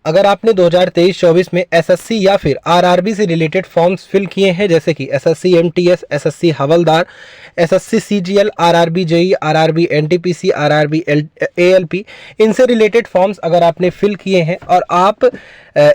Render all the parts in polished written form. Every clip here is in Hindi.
अगर आपने 2023-24 में एसएससी या फिर आरआरबी से रिलेटेड फॉर्म्स फिल किए हैं, जैसे कि SSC MTS, SSC Havaldar, SSC CGL, RRB JE, RRB NTPC, RRB ALP, इनसे रिलेटेड फॉर्म्स अगर आपने फिल किए हैं और आप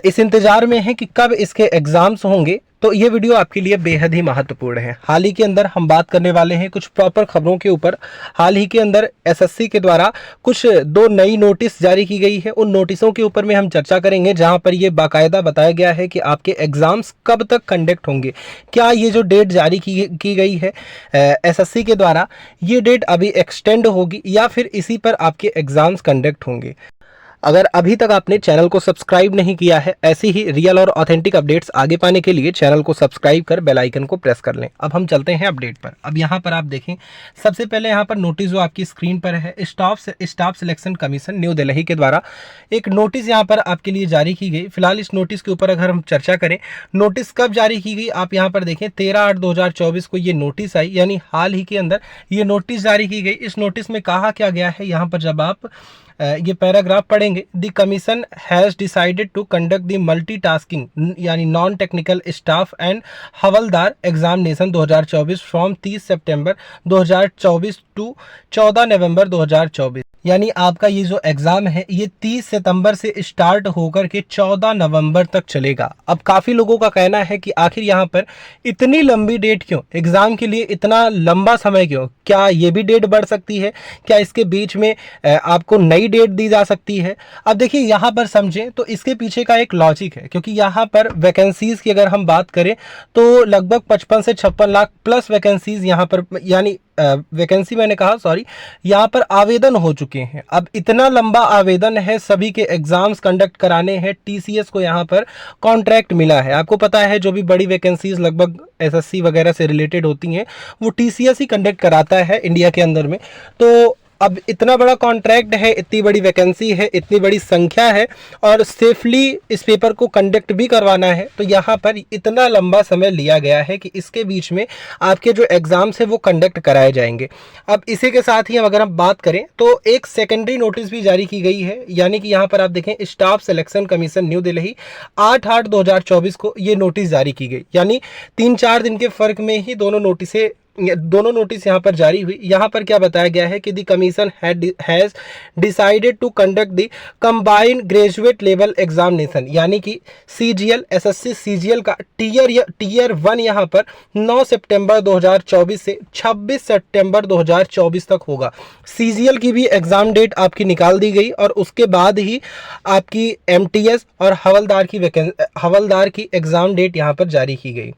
इस इंतजार में हैं कि कब इसके एग्जाम्स होंगे, तो ये वीडियो आपके लिए बेहद ही महत्वपूर्ण है। हाल ही के अंदर हम बात करने वाले हैं कुछ प्रॉपर खबरों के ऊपर। हाल ही के अंदर एसएससी के द्वारा कुछ 2 नई नोटिस जारी की गई है, उन नोटिसों के ऊपर में हम चर्चा करेंगे, जहां पर ये बाकायदा बताया गया है कि आपके एग्जाम्स कब तक कंडक्ट होंगे। क्या ये जो डेट जारी की गई है एसएससी के द्वारा, ये डेट अभी एक्सटेंड होगी या फिर इसी पर आपके एग्जाम्स कंडक्ट होंगे। अगर अभी तक आपने चैनल को सब्सक्राइब नहीं किया है, ऐसी ही रियल और ऑथेंटिक अपडेट्स आगे पाने के लिए चैनल को सब्सक्राइब कर बेल आइकन को प्रेस कर लें। अब हम चलते हैं अपडेट पर। अब यहाँ पर आप देखें, सबसे पहले यहाँ पर नोटिस जो आपकी स्क्रीन पर है, staff selection commission new Delhi के द्वारा एक नोटिस यहाँ पर आपके लिए जारी की गई। फिलहाल इस नोटिस के ऊपर अगर हम चर्चा करें, नोटिस कब जारी की गई, आप यहाँ पर देखें 13/8/2024 को ये नोटिस आई, यानी हाल ही के अंदर ये नोटिस जारी की गई। इस नोटिस में कहा क्या गया है, यहाँ पर जब आप ये पैराग्राफ पढ़ेंगे, the commission has decided to conduct the multitasking यानी non technical staff and Havaldar examination 2024 from 30 September 2024 to 14 November 2024। यानी आपका ये जो एग्ज़ाम है ये 30 सितंबर से स्टार्ट होकर के 14 नवंबर तक चलेगा। अब काफ़ी लोगों का कहना है कि आखिर यहाँ पर इतनी लंबी डेट क्यों, एग्ज़ाम के लिए इतना लंबा समय क्यों, क्या ये भी डेट बढ़ सकती है, क्या इसके बीच में आपको नई डेट दी जा सकती है। अब देखिए यहाँ पर समझें तो इसके पीछे का एक लॉजिक है, क्योंकि यहाँ पर वैकेंसीज़ की अगर हम बात करें तो लगभग 55 से 56 लाख प्लस वैकेंसीज़ यहाँ पर, यानी वैकेंसी मैंने कहा, सॉरी, यहाँ पर आवेदन हो चुके हैं। अब इतना लंबा आवेदन है, सभी के एग्जाम्स कंडक्ट कराने हैं, टीसीएस को यहाँ पर कॉन्ट्रैक्ट मिला है। आपको पता है जो भी बड़ी वैकेंसीज लगभग एसएससी वगैरह से रिलेटेड होती हैं वो टीसीएस ही कंडक्ट कराता है इंडिया के अंदर में। तो अब इतना बड़ा कॉन्ट्रैक्ट है, इतनी बड़ी वैकेंसी है, इतनी बड़ी संख्या है और सेफली इस पेपर को कंडक्ट भी करवाना है, तो यहाँ पर इतना लंबा समय लिया गया है कि इसके बीच में आपके जो एग्ज़ाम्स है वो कंडक्ट कराए जाएंगे। अब इसी के साथ ही अगर हम बात करें तो एक सेकेंडरी नोटिस भी जारी की गई है, यानी कि यहाँ पर आप देखें staff selection commission new Delhi 8/8/2024 को ये नोटिस जारी की गई, यानी 3-4 दिन के फर्क में ही दोनों नोटिस यहाँ पर जारी हुई। यहाँ पर क्या बताया गया है कि the commission has decided to conduct the combined graduate level examination, यानी कि सीजीएल एसएससी सीजीएल का टीयर 1 यहाँ पर 9 सितंबर 2024 से 26 सितंबर 2024 तक होगा। सीजीएल की भी एग्जाम डेट आपकी निकाल दी गई और उसके बाद ही आपकी एमटीएस और हवलदार की एग्जाम डेट यहाँ पर जारी की गई।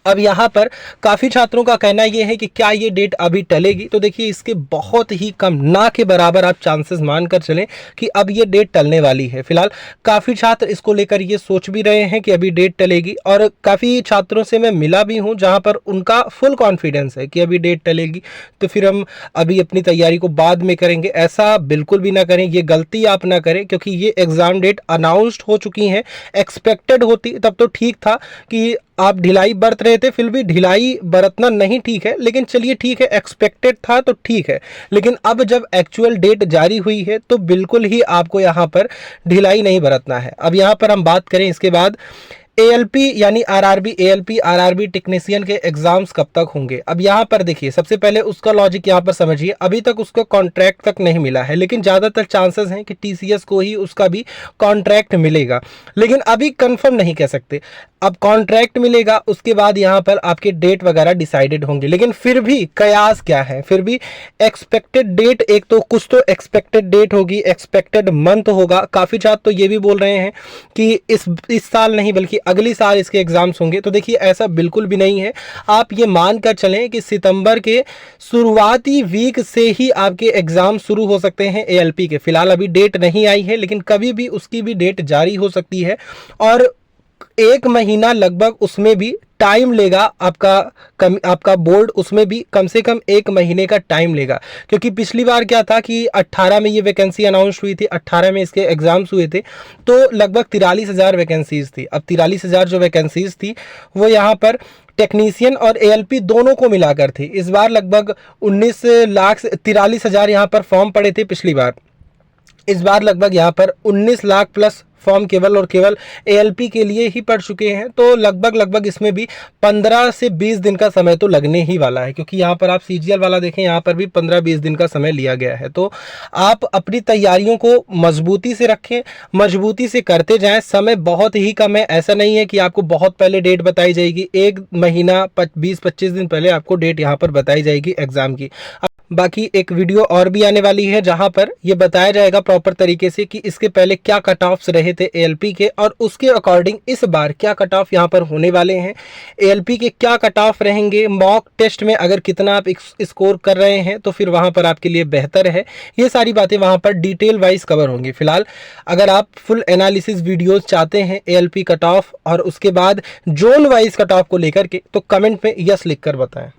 अब यहाँ पर काफ़ी छात्रों का कहना ये है कि क्या ये डेट अभी टलेगी, तो देखिए इसके बहुत ही कम, ना के बराबर आप चांसेस मानकर चलें कि अब ये डेट टलने वाली है। फिलहाल काफ़ी छात्र इसको लेकर ये सोच भी रहे हैं कि अभी डेट टलेगी, और काफ़ी छात्रों से मैं मिला भी हूँ जहाँ पर उनका फुल कॉन्फिडेंस है कि अभी डेट टलेगी, तो फिर हम अभी अपनी तैयारी को बाद में करेंगे। ऐसा बिल्कुल भी ना करें, ये गलती आप ना करें, क्योंकि ये एग्ज़ाम डेट अनाउंस्ड हो चुकी हैं। एक्सपेक्टेड होती तब तो ठीक था कि आप ढिलाई बरत रहे थे, फिर भी ढिलाई बरतना नहीं ठीक है, लेकिन चलिए ठीक है, एक्सपेक्टेड था तो ठीक है। लेकिन अब जब एक्चुअल डेट जारी हुई है तो बिल्कुल ही आपको यहाँ पर ढिलाई नहीं बरतना है। अब यहाँ पर हम बात करें इसके बाद एएलपी यानी आरआरबी टेक्नीशियन के एग्जाम्स कब तक होंगे। अब यहाँ पर देखिए सबसे पहले उसका लॉजिक यहाँ पर समझिए, अभी तक उसको कॉन्ट्रैक्ट तक नहीं मिला है, लेकिन ज़्यादातर चांसेस हैं कि टीसीएस को ही उसका भी कॉन्ट्रैक्ट मिलेगा, लेकिन अभी कंफर्म नहीं कह सकते। अब कॉन्ट्रैक्ट मिलेगा, उसके बाद यहाँ पर आपके डेट वगैरह डिसाइडेड होंगे, लेकिन फिर भी कयास क्या है, फिर भी एक्सपेक्टेड डेट, एक तो कुछ तो एक्सपेक्टेड डेट होगी, एक्सपेक्टेड मंथ होगा। काफ़ी छात्र तो ये भी बोल रहे हैं कि इस साल नहीं बल्कि अगली साल इसके एग्जाम्स होंगे, तो देखिए ऐसा बिल्कुल भी नहीं है। आप ये मान कर चलें कि सितंबर के शुरुआती वीक से ही आपके एग्जाम शुरू हो सकते हैं एएलपी के। फिलहाल अभी डेट नहीं आई है, लेकिन कभी भी उसकी भी डेट जारी हो सकती है, और 1 महीना लगभग उसमें भी टाइम लेगा। आपका बोर्ड उसमें भी कम से कम 1 महीने का टाइम लेगा, क्योंकि पिछली बार क्या था कि 18 में ये वैकेंसी अनाउंस हुई थी, 18 में इसके एग्जाम्स हुए थे, तो लगभग 43,000 वैकेंसीज थी। अब 43,000 जो वैकेंसीज थी वो यहाँ पर टेक्नीशियन और एएलपी दोनों को मिलाकर थी। इस बार लगभग 19 लाख 43,000 यहाँ पर फॉर्म पड़े थे पिछली बार। इस बार लगभग यहाँ पर 19 लाख प्लस फॉर्म केवल और केवल एएलपी के लिए ही पड़ चुके हैं। तो लगभग इसमें भी 15 से 20 दिन का समय तो लगने ही वाला है, क्योंकि यहाँ पर आप सीजीएल वाला देखें, यहाँ पर भी 15-20 दिन का समय लिया गया है। तो आप अपनी तैयारियों को मजबूती से रखें, मजबूती से करते जाएं। समय बहुत ही कम है, ऐसा नहीं है कि आपको बहुत पहले डेट बताई जाएगी। 1 महीना 20-25 दिन पहले आपको डेट यहाँ पर बताई जाएगी एग्जाम की। बाकी एक वीडियो और भी आने वाली है जहां पर यह बताया जाएगा प्रॉपर तरीके से कि इसके पहले क्या कट ऑफ्स रहे थे एएलपी के, और उसके अकॉर्डिंग इस बार क्या कट ऑफ यहां पर होने वाले हैं, एएलपी के क्या कट ऑफ रहेंगे, मॉक टेस्ट में अगर कितना आप स्कोर कर रहे हैं तो फिर वहां पर आपके लिए बेहतर है। ये सारी बातें वहां पर डिटेल वाइज कवर होंगी। फिलहाल अगर आप फुल एनालिसिस वीडियोज चाहते हैं एएलपी कट ऑफ और उसके बाद जोन वाइज कट ऑफ को लेकर के, तो कमेंट में यस लिखकर बताएं।